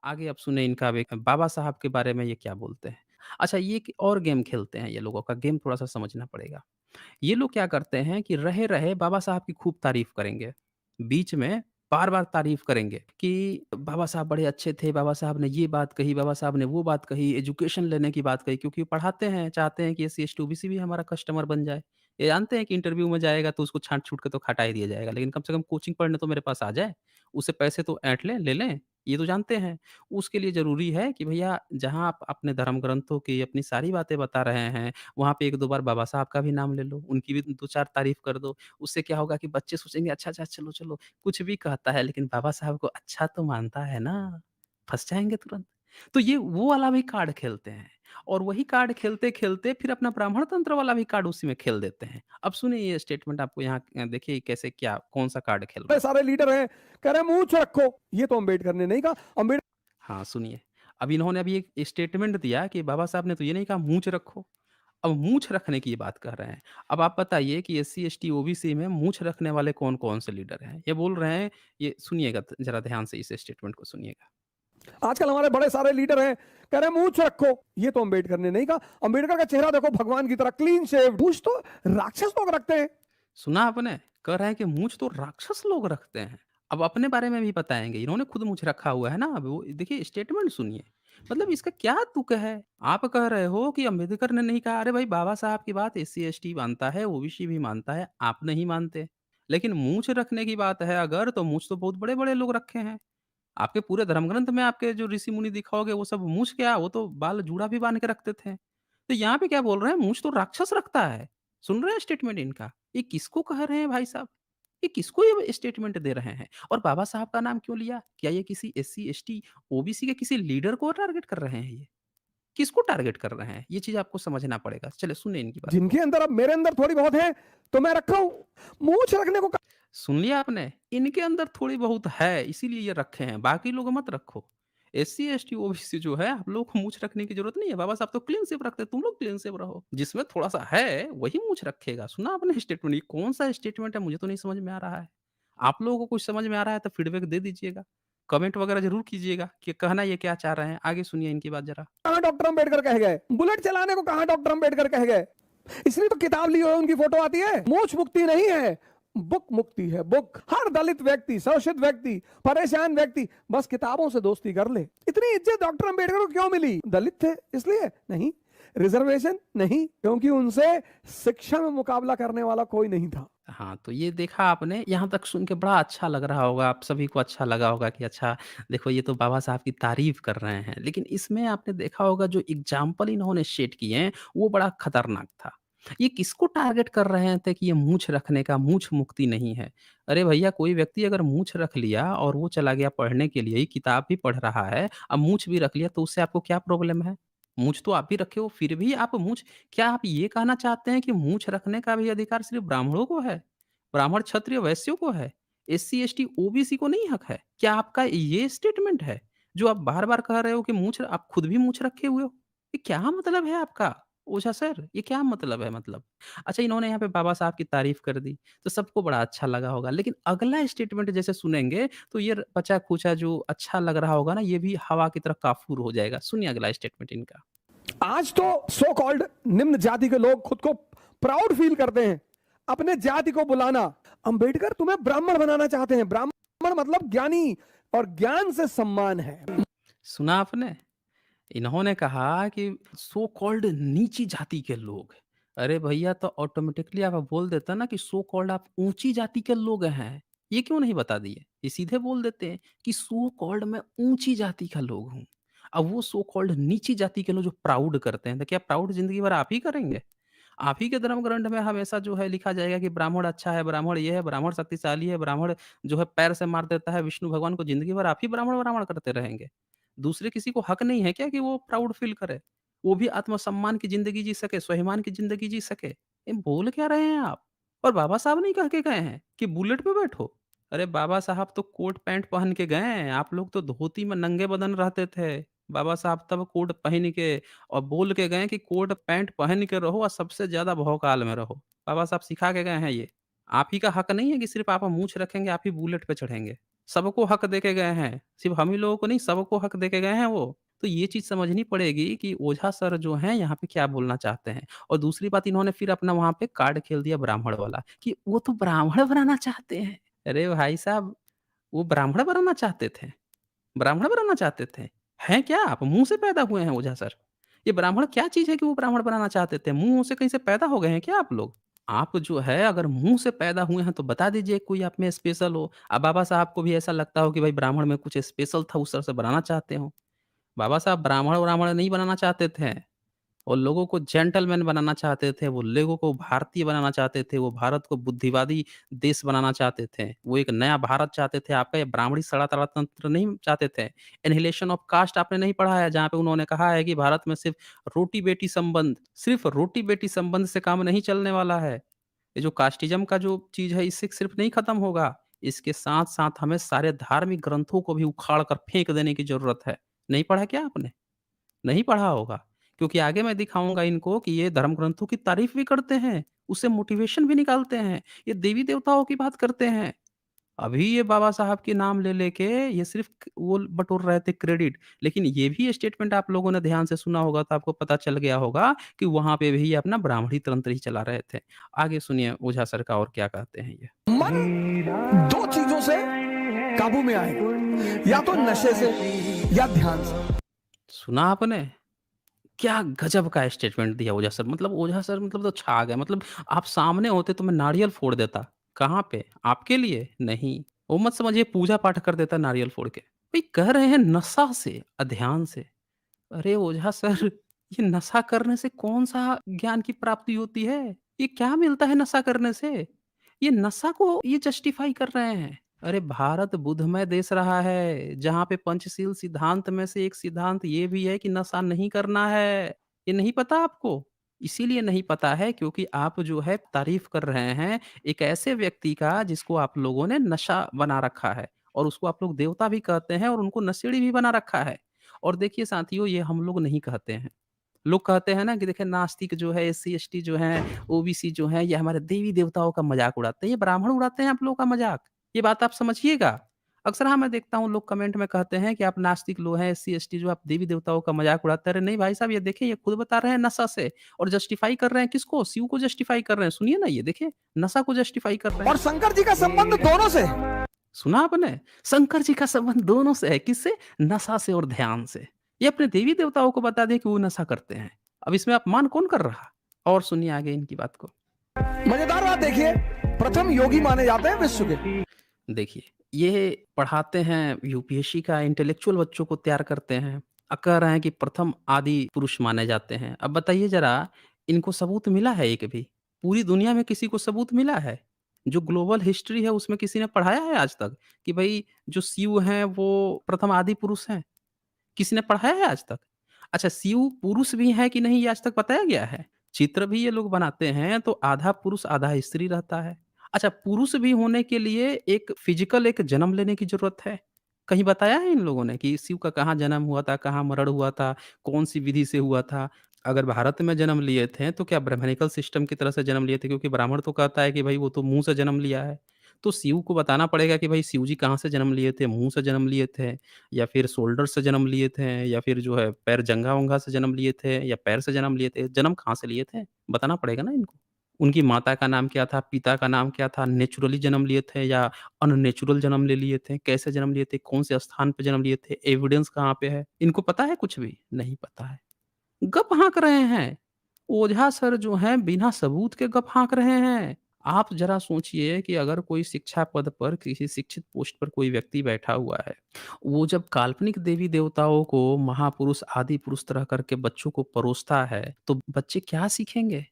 आगे अब सुने इनका अब एक बाबा साहब के बारे में ये क्या बोलते हैं। अच्छा ये एक और गेम खेलते हैं ये लोगों का गेम थोड़ा-सा समझना पड़ेगा। ये लोग क्या करते हैं कि रहे-रहे बाबा साहब की खूब तारीफ़ करेंगे। बीच में बार-बार तारीफ़ करेंगे कि बाबा साहब बड़े अच्छे थे, बाबा साहब ने ये बात कही, बाबा साहब ने वो बात कही, एजुकेशन लेने की बात कही क्योंकि वो पढ़ाते हैं, चाहते हैं कि एससी, एसटी, ओबीसी भी हमारा कस्टमर बन जाए। ये जानते हैं कि इंटरव्यू में जाएगा तो उसको छाँट-छूट के तो हटा ही दिया जाएगा, लेकिन कम से कम कोचिंग पढ़ने तो मेरे पास आ जाए, उससे पैसे तो ऐंठ लें, ले लें, ये तो जानते हैं। उसके लिए ज़रूरी है कि भैया जहाँ आप अपने धर्म ग्रंथों की अपनी सारी बातें बता रहे हैं, वहाँ पे 1-2 बार बाबा साहब का भी नाम ले लो, उनकी भी 2-4 तारीफ़ कर दो। उससे क्या होगा कि बच्चे सोचेंगे अच्छा, अच्छा, चलो, चलो, कुछ भी कहता है लेकिन बाबा साहब को अच्छा तो मानता है ना, फँस जाएँगे तुरंत। तो ये वो वाला भी कार्ड खेलते हैं और वही कार्ड खेलते-खेलते फिर अपना ब्राह्मण तंत्र वाला भी कार्ड उसी में खेल देते हैं। अब सुनिए ये स्टेटमेंट आपको यहाँ देखिए कैसे क्या कौन-सा कार्ड खेल रहा बड़े हूँ। सारे लीडर हैं, कह रहे हैं मूंछ रखो। ये तो अंबेडकर ने नहीं कहा। अंबेडकर हाँ, सुनिए। अब इन्होंने अभी एक स्टेटमेंट दिया कि बाबा साहब ने तो ये नहीं कहा मूंछ रखो। अब मूंछ रखने की बात कर रहे हैं। अब आप बताइए कि एससी, एसटी, ओबीसी में मूंछ रखने वाले कौन-कौन से लीडर हैं? ये बोल रहे हैं ये सुनिएगा ज़रा ध्यान से इस स्टेटमेंट को सुनिएगा। आजकल हमारे बड़े सारे लीडर हैं, कह रहे हैं मूंछ रखो। ये तो अंबेडकर ने नहीं कहा। अंबेडकर का चेहरा देखो भगवान की तरह क्लीन शेव। मूंछ तो राक्षस लोग रखते हैं। सुना आपने? कह रहे हैं कि मूंछ तो राक्षस लोग रखते हैं। अब अपने बारे में भी बताएँगे, इन्होंने खुद मूंछ रखा हुआ है ना, अब वो देखिए स्टेटमेंट सुनिए। मतलब इसका क्या तुक है? आप कह रहे हो कि अम्बेडकर ने नहीं कहा, अरे भाई बाबा साहब की बात एससी, एसटी मानता है, ओबीसी भी मानता है, आप नहीं मानते। लेकिन मूंछ रखने की बात है अगर, तो मूंछ तो बहुत बड़े-बड़े लोग रखे हैं। आपके पूरे धर्म ग्रंथ में आपके जो ऋषि-मुनि दिखाओगे वो सब मूंछ क्या, वो तो बाल जूड़ा भी बाँध के रखते थे। तो यहाँ पे क्या बोल रहे हैं मूंछ तो राक्षस रखता है। सुन रहे हैं स्टेटमेंट इनका? ये किसको कह रहे हैं भाई साहब? ये किसको ये स्टेटमेंट दे रहे हैं? और बाबा साहब का नाम क्यों लिया? क्या ये किसी एससी, एसटी, ओबीसी के किसी लीडर को टारगेट कर रहे हैं ये? किसको टारगेट कर रहे हैं? ये चीज़ आपको समझना पड़ेगा। चलिए सुनिए इनकी बात को। जिनके अंदर अब मेरे अंदर थोड़ी बहुत है, तो मैं रखा हूं। मूंछ रखने को सुन लिया आपने? इनके अंदर थोड़ी बहुत है, इसीलिए ये रखे हैं, बाकी लोग मत रखो। एससी, एसटी, ओबीसी जो है, आप लोग को मूंछ रखने की ज़रूरत नहीं है, बाबा साहब तो क्लीन शेव रखते हैं, तुम लोग क्लीन शेव रहो। जिसमें थोड़ा-सा है, वही मूंछ रखेगा। सुना आपने स्टेटमेंट? ये कौन-सा स्टेटमेंट है, मुझे तो नहीं समझ में आ रहा है। आप लोगों को कुछ समझ में आ रहा है तो फीडबैक दे दीजिएगा। कमेंट वगैरह ज़रूर कीजिएगा कि कहना ये क्या चाह रहे हैं। आगे सुनिए इनकी बात ज़रा। कहां डॉक्टर अंबेडकर कह गए, बुलेट चलाने को कहां डॉक्टर अंबेडकर कह गए। इसलिए तो किताब ली हो उनकी फोटो आती है। मोक्ष मुक्ति नहीं है, बुक मुक्ति है। बुक हर दलित व्यक्ति, शोषित व्यक्ति, परेशान व्यक्ति बस किताबों से दोस्ती कर ले। इतनी इज्जत डॉक्टर अंबेडकर को क्यों मिली? दलित थे इसलिए नहीं, रिजर्वेशन नहीं, क्योंकि उनसे शिक्षा में मुकाबला करने वाला कोई नहीं था। हाँ, तो ये देखा आपने, यहाँ तक सुन के बड़ा अच्छा लग रहा होगा, आप सभी को अच्छा लगा होगा कि अच्छा देखो ये तो बाबा साहब की तारीफ़ कर रहे हैं। लेकिन इसमें आपने देखा होगा जो एग्ज़ाम्पल इन्होंने सेट किए हैं, वो बड़ा खतरनाक था। ये किसको टारगेट कर रहे थे कि ये मूंछ रखने का मूंछ मुक्ति नहीं है। अरे भैया कोई व्यक्ति अगर मूंछ रख लिया और वो चला गया पढ़ने के लिए, किताब भी पढ़ रहा है, अब मूंछ भी रख लिया तो उससे आपको क्या प्रॉब्लम है? मूंछ तो आप भी रखे हो, फिर भी आप मूंछ क्या आप ये कहना चाहते हैं कि मूंछ रखने का भी अधिकार सिर्फ़ ब्राह्मणों को है? ब्राह्मण, क्षत्रिय, वैश्यों को है? एससी, एसटी, ओबीसी को नहीं हक है? क्या आपका ये स्टेटमेंट है? जो आप बार-बार कह रहे हो कि मूंछ आप खुद भी मूंछ रखे हुए हो? ये क्या मतलब है आपका? ओझा सर, ये क्या मतलब है मतलब? अच्छा इन्होंने यहाँ पे बाबा साहब की तारीफ़ कर दी, तो सबको बड़ा अच्छा लगा होगा। लेकिन अगला स्टेटमेंट जैसे सुनेंगे, तो ये बचा-खुचा जो अच्छा लग रहा होगा ना, ये भी हवा की तरह काफ़ूर हो जाएगा। सुनिए अगला स्टेटमेंट इनका। आज तो सो कॉल्ड निम्न जाति के लोग खुद को प्राउड फील करते हैं, अपने जाति को बुलाना। अंबेडकर तुम्हें ब्राह्मण बनाना चाहते हैं। ब्राह्मण मतलब ज्ञानी, और ज्ञान से सम्मान है। सुना आपने? इन्होंने कहा कि सो कॉल्ड नीची जाति के लोग। अरे भैया तो ऑटोमेटिकली आप बोल देते ना कि सो कॉल्ड आप ऊँची जाति के लोग हैं। ये क्यों नहीं बता दिए? ये सीधे बोल देते हैं कि सो कॉल्ड मैं ऊँची जाति का लोग हूँ। अब वो सो कॉल्ड नीची जाति के लोग जो प्राउड करते हैं, तो क्या प्राउड ज़िंदगी भर आप ही करेंगे? आप ही के धर्म ग्रंथ में हमेशा जो है लिखा जाएगा कि ब्राह्मण अच्छा है, ब्राह्मण ये है, ब्राह्मण शक्तिशाली है, ब्राह्मण जो है पैर से मार देता है विष्णु भगवान को, ज़िंदगी भर आप ही ब्राह्मण-ब्राह्मण करते रहेंगे। दूसरे किसी को हक नहीं है क्या कि वो प्राउड फ़ील करे? वो भी आत्मसम्मान की ज़िंदगी जी सके, स्वाभिमान की ज़िंदगी जी सके। ये बोल क्या रहे हैं आप? और बाबा साहब नहीं कह के गए हैं कि बुलेट पे बैठो। अरे बाबा साहब तो कोट पैंट पहन के गए हैं, आप लोग तो धोती में नंगे बदन रहते थे। बाबा साहब तब कोट पहन के और बोल के गए कि कोट पैंट पहन के रहो और सबसे ज़्यादा भौकाल में रहो। बाबा साहब सिखा के गए हैं ये। आप ही का हक नहीं है कि सिर्फ़ आप मूंछ रखेंगे, आप ही बुलेट पे चढ़ेंगे। सबको हक दे के गए हैं। सिर्फ़ हम ही लोगों को नहीं, सबको हक दे के गए हैं वो। तो ये चीज़ समझनी पड़ेगी कि ओझा सर जो हैं यहाँ पे क्या बोलना चाहते हैं। और दूसरी बात, इन्होंने फिर अपना वहाँ पे कार्ड खेल दिया ब्राह्मण वाला कि वो तो ब्राह्मण बनाना चाहते हैं। अरे भाई साहब, वो ब्राह्मण बनाना चाहते थे? ब्राह्मण बनाना चाहते थे? हैं क्या आप? मुँह से पैदा हुए हैं ओझा सर? ये ब्राह्मण क्या चीज़ है कि वो ब्राह्मण बनाना चाहते थे? मुँह से कहीं से पैदा हो गए हैं क्या आप लोग? आप जो है अगर मुँह से पैदा हुए हैं तो बता दीजिए कोई आप में स्पेशल हो। बाबा साहब को भी ऐसा लगता हो कि भाई ब्राह्मण में कुछ स्पेशल था, उस तरह से बनाना चाहते हो। बाबा साहब ब्राह्मण-व्राह्मण नहीं बनाना चाहते थे। वो लोगों को जेंटलमैन बनाना चाहते थे, वो लोगों को भारतीय बनाना चाहते थे, वो भारत को बुद्धिवादी देश बनाना चाहते थे। वो एक नया भारत चाहते थे, आपका ये ब्राह्मणी सड़ा-तड़ा तंत्र नहीं चाहते थे। एनिहिलेशन ऑफ कास्ट आपने नहीं पढ़ा है, जहाँ पे उन्होंने कहा है कि भारत में सिर्फ़ रोटी-बेटी संबंध से काम नहीं चलने वाला है। ये जो कास्टिज़्म का जो चीज़ है, इससे सिर्फ़ नहीं खत्म होगा, इसके साथ-साथ हमें सारे धार्मिक ग्रंथों को भी उखाड़ कर फेंक देने की ज़रूरत है। नहीं पढ़ा क्या आपने? नहीं पढ़ा होगा, क्योंकि आगे मैं दिखाऊँगा इनको कि ये धर्म ग्रंथों की तारीफ़ भी करते हैं, उससे मोटिवेशन भी निकालते हैं, ये देवी-देवताओं की बात करते हैं। अभी ये बाबा साहब के नाम ले लेके ये सिर्फ़ क वो बटोर रहे थे क्रेडिट, लेकिन ये भी स्टेटमेंट आप लोगों ने ध्यान से सुना होगा तो आपको पता चल गया होगा कि वहाँ पे भी ये अपना ब्राह्मणी तंत्र ही चला रहे थे। आगे सुनिए ओझा सर का और क्या कहते हैं ये। मन दो चीजों से काबू में आएगा, या तो नशे से या ध्यान से। सुना आपने? क्या गज़ब का स्टेटमेंट दिया ओझा सर, मतलब ओझा सर मतलब तो छा गए, मतलब आप सामने होते तो मैं नारियल फोड़ देता। कहाँ पे? आपके लिए? नहीं। वो मत समझिए पूजा-पाठ कर देता नारियल फोड़ के। भई कह रहे हैं नशा से, ध्यान से। अरे ओझा सर, ये नशा करने से कौन-सा ज्ञान की प्राप्ति होती है? ये क्या मिलता है नशा करने से? ये नशा को ये जस्टिफ़ाई कर रहे हैं। अरे भारत बुद्धमय देश रहा है, जहाँ पे पंचशील सिद्धांत में से एक सिद्धांत ये भी है कि नशा नहीं करना है। ये नहीं पता आपको? इसीलिए नहीं पता है क्योंकि आप जो है तारीफ़ कर रहे हैं एक ऐसे व्यक्ति का जिसको आप लोगों ने नशा बना रखा है और उसको आप लोग देवता भी कहते हैं और उनको नशेड़ी भी बना रखा है। और देखिए साथियों, ये हम लोग नहीं कहते हैं। लोग कहते हैं ना कि देखिए नास्तिक जो है, एससी, एसटी जो हैं, ओबीसी जो हैं, ये हमारे देवी-देवताओं का मज़ाक उड़ाते हैं। ये ब्राह्मण उड़ाते हैं आप लोगों का मज़ाक। ये बात आप समझिएगा। अक्सर हाँ, मैं देखता हूँ लोग कमेंट में कहते हैं कि आप नास्तिक लोग हैं, एससी, एसटी जो आप देवी-देवताओं का मज़ाक उड़ाते हैं। अरे नहीं भाई साहब, ये देखिए ये खुद बता रहे हैं नशा से और जस्टिफाई कर रहे हैं किसको? शिव को जस्टिफाई कर रहे हैं। सुनिए ना ये देखिए, नशा को जस्टिफाई कर रहे और हैं। शंकर जी का संबंध दोनों से है। सुना आपने? शंकर जी का संबंध दोनों से है, किससे? नशा से और ध्यान से। ये अपने देवी-देवताओं को बता दें कि वो नशा करते हैं। अब इसमें अपमान कौन कर रहा? और सुनिए आगे इनकी बात को। मजेदार बात देखिए, प्रथम योगी माने जाते हैं विश्व के। देखिए, ये पढ़ाते हैं यूपीएससी का इंटेलेक्चुअल बच्चों को तैयार करते हैं। कह रहे हैं कि प्रथम आदि पुरुष माने जाते हैं। अब बताइए ज़रा, इनको सबूत मिला है एक भी? पूरी दुनिया में किसी को सबूत मिला है? जो ग्लोबल हिस्ट्री है उसमें किसी ने पढ़ाया है आज तक कि भई जो शिव हैं वो प्रथम आदि पुरुष हैं? किसी ने पढ़ाया है आज तक? अच्छा, शिव पुरुष भी हैं कि नहीं ये आज तक बताया गया है? चित्र भी ये लोग बनाते हैं तो आधा पुरुष आधा स्त्री रहता है। अच्छा, पुरुष भी होने के लिए एक फिज़िकल एक जन्म लेने की ज़रूरत है। कहीं बताया है इन लोगों ने कि शिव का कहाँ जन्म हुआ था, कहाँ मरण हुआ था, कौन-सी विधि से हुआ था? अगर भारत में जन्म लिए थे तो क्या ब्राह्मणिकल सिस्टम की तरह से जन्म लिए थे? क्योंकि ब्राह्मण तो कहता है कि भई वो तो मुँह से जन्म लिया है। तो शिव को बताना पड़ेगा कि भई शिव जी कहाँ से जन्म लिए थे? मुँह से जन्म लिए थे या फिर शोल्डर से जन्म लिए थे या फिर जो है पैर जंघा-वंघा से जन्म लिए थे या पैर से जन्म लिए थे? जन्म कहाँ से लिए थे? बताना पड़ेगा ना इनको। उनकी माता का नाम क्या था? पिता का नाम क्या था? नेचुरली जन्म लिए थे या अननेचुरल जन्म ले लिए थे? कैसे जन्म लिए थे? कौन से स्थान पे जन्म लिए थे? एविडेंस कहाँ पे है? इनको पता है कुछ भी? नहीं पता है। गप हाँक रहे हैं। ओझा सर जो हैं बिना सबूत के गप हाँक रहे हैं। आप ज़रा सोचिए कि अगर कोई शिक्षा पद पर किसी शिक्षित पोस्ट पर कोई व्यक्ति बैठा हुआ है, वो जब काल्पनिक देवी-देवताओं को महापुरुष, आदि पुरुष तरह करके बच्चों को परोसता है, तो बच्चे क्या सीखेंगे?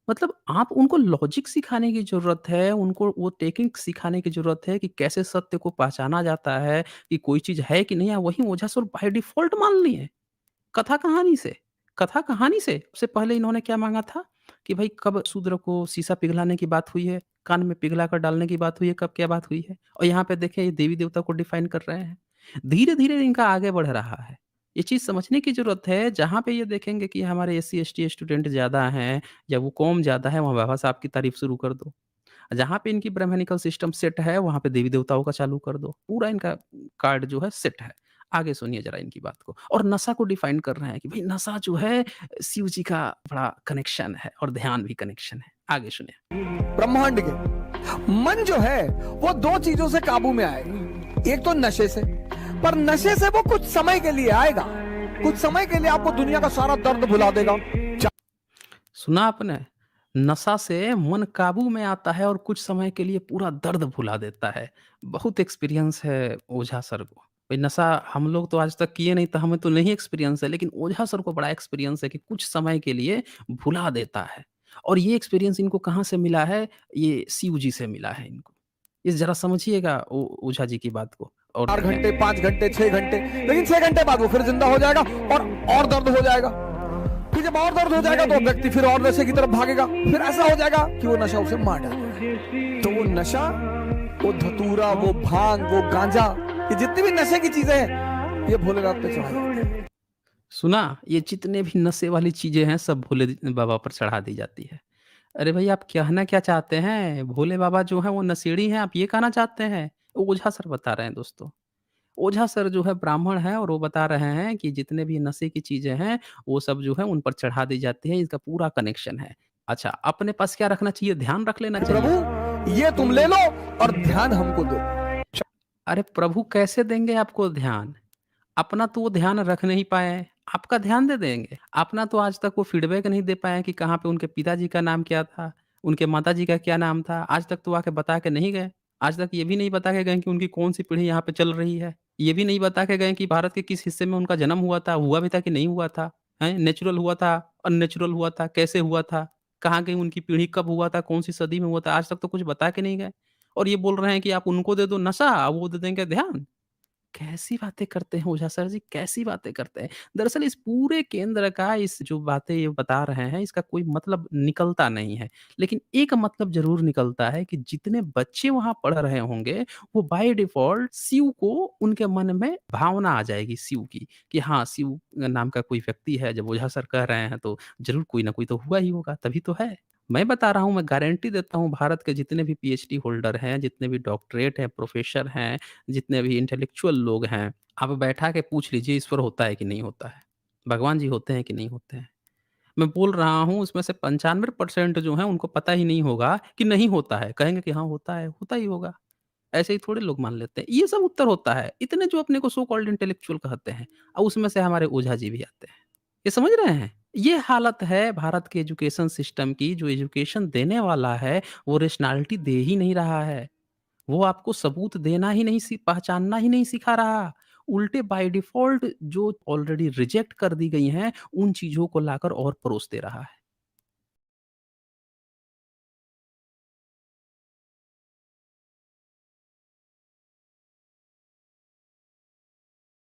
मतलब आप उनको लॉजिक सिखाने की ज़रूरत है, उनको वो टेक्निक सिखाने की ज़रूरत है कि कैसे सत्य को पहचाना जाता है, कि कोई चीज़ है कि नहीं है, वही ओझा सर बाय डिफ़ॉल्ट मान लिए। कथा-कहानी से कथा-कहानी से। उससे पहले इन्होंने क्या माँगा था कि भई कब शूद्र को शीशा पिघलाने की बात हुई है, कान में पिघला कर डालने की बात हुई है, कब क्या बात हुई है? और यहाँ पे देखें ये देवी-देवता को डिफाइन कर रहे हैं। धीरे-धीरे इनका आगे बढ़ रहा है। ये चीज़ समझने की ज़रूरत है, जहाँ पे ये देखेंगे कि हमारे एससी, एसटी स्टूडेंट ज़्यादा हैं या वो कौम ज़्यादा है, वहाँ बाबा साहब की तारीफ़ शुरू कर दो। जहाँ पे इनकी ब्राह्मणिकल सिस्टम सेट है, वहाँ पे देवी-देवताओं का चालू कर दो। पूरा इनका कार्ड जो है सेट है। आगे सुनिए ज़रा इनकी बात को और नशा को डिफाइन कर रहे हैं कि भई नशा जो है शिव जी का बड़ा कनेक्शन है और ध्यान भी कनेक्शन है। आगे सुनिए। ब्रह्मांड के मन जो है वो दो चीजों से काबू में आएगा, एक तो नशे से, पर नशे से वो कुछ समय के लिए आएगा, कुछ समय के लिए आपको दुनिया का सारा दर्द भुला देगा। सुना आपने? नशा से मन काबू में आता है और कुछ समय के लिए पूरा दर्द भुला देता है। बहुत एक्सपीरियंस है ओझा सर को। भई नशा हम लोग तो आज तक किए नहीं तो हमें तो नहीं एक्सपीरियंस है, लेकिन ओझा सर को बड़ा एक्सपीरियंस है कि कुछ समय के लिए भुला देता है। और ये एक्सपीरियंस इनको कहाँ से मिला है? ये शिव जी से मिला है इनको। ये ज़रा समझिएगा ओ ओझा जी की बात को और 4 घंटे, 5 घंटे, 6 घंटे, लेकिन 6 घंटे बाद वो फिर जिंदा हो जाएगा और दर्द हो जाएगा। फिर जब और दर्द हो जाएगा तो व्यक्ति फिर और नशे की तरफ भागेगा, फिर ऐसा हो जाएगा कि वो नशा उसे मार डालेगा। तो वो नशा, वो धतूरा, वो भांग, वो गांजा, ये जितनी भी नशे की चीजें हैं, ये भोलेनाथ पे चढ़ाई जाती है। सुना? ये जितने भी नशे वाली चीज़ें हैं सब भोले बाबा पर चढ़ा दी जाती है। अरे भई आप कहना क्या चाहते हैं? भोले बाबा जो हैं वो नशेड़ी हैं, आप ये कहना चाहते हैं? ओझा सर बता रहे हैं दोस्तों। ओझा सर जो है ब्राह्मण हैं और वो बता रहे हैं कि जितने भी नशे की चीज़ें हैं, वो सब जो है उन पर चढ़ा दी जाती है, इसका पूरा कनेक्शन है। अच्छा, अपने पास क्या रखना चाहिए? ध्यान रख लेना चाहिए। प्रभु ये तुम ले लो और ध्यान हमको दो। अरे प्रभु कैसे देंगे आपको ध्यान? अपना तो वो ध्यान रख नहीं पाए हैं, आपका ध्यान दे देंगे। अपना तो आज तक वो फीडबैक नहीं दे पाए हैं कि कहाँ पे उनके पिताजी का नाम क्या था, उनके माताजी का क्या नाम था, आज तक तो आके बता के नहीं गए। आज तक ये भी नहीं बता के गए कि उनकी कौन-सी पीढ़ी यहाँ पे चल रही है। ये भी नहीं बता के गए कि भारत के किस हिस्से में उनका जन्म हुआ भी था कि नहीं हुआ था, हैं? नेचुरल हुआ था, अननेचुरल हुआ था, कैसे हुआ था, कहाँ गई उनकी पीढ़ी, कब हुआ था, कौन-सी सदी में हुआ था, आज तक तो कुछ बता के नहीं गए। और ये बोल रहे हैं कि आप उनको दे दो नशा, वो दे देंगे ध्यान। कैसी बातें करते हैं ओझा सर जी, कैसी बातें करते हैं। दरअसल इस पूरे केंद्र का इस जो बातें ये बता रहे हैं, इसका कोई मतलब निकलता नहीं है। लेकिन एक मतलब ज़रूर निकलता है कि जितने बच्चे वहाँ पढ़ रहे होंगे, वो बाय डिफ़ॉल्ट शिव को उनके मन में भावना आ जाएगी शिव की, कि हाँ, शिव नाम का कोई व्यक्ति है, जब ओझा सर कह रहे हैं, तो ज़रूर कोई ना कोई तो हुआ ही होगा, तभी तो है। मैं बता रहा हूँ, मैं गारंटी देता हूँ, भारत के जितने भी पीएचडी होल्डर हैं, जितने भी डॉक्टरेट हैं, प्रोफ़ेसर हैं, जितने भी इंटेलेक्चुअल लोग हैं, आप बैठा के पूछ लीजिए ईश्वर होता है कि नहीं होता है? भगवान जी होते हैं कि नहीं होते हैं? मैं बोल रहा हूँ उसमें से 95% जो हैं उनको पता ही नहीं होगा कि नहीं होता है। कहेंगे कि हाँ होता है, होता ही होगा। ऐसे ही थोड़े लोग मान लेते हैं। ये सब उत्तर होता है। इतने जो अपने को सो कॉल्ड इंटेलेक्चुअल कहते हैं और उसमें से हमारे ओझा जी भी आते हैं। ये समझ रहे हैं? ये हालत है भारत के एजुकेशन सिस्टम की, जो एजुकेशन देने वाला है वो रेशनैलिटी दे ही नहीं रहा है। वो आपको सबूत देना ही नहीं पहचानना ही नहीं सिखा रहा। उल्टे बाय डिफ़ॉल्ट जो ऑलरेडी रिजेक्ट कर दी गई हैं, उन चीज़ों को लाकर और परोस दे रहा है।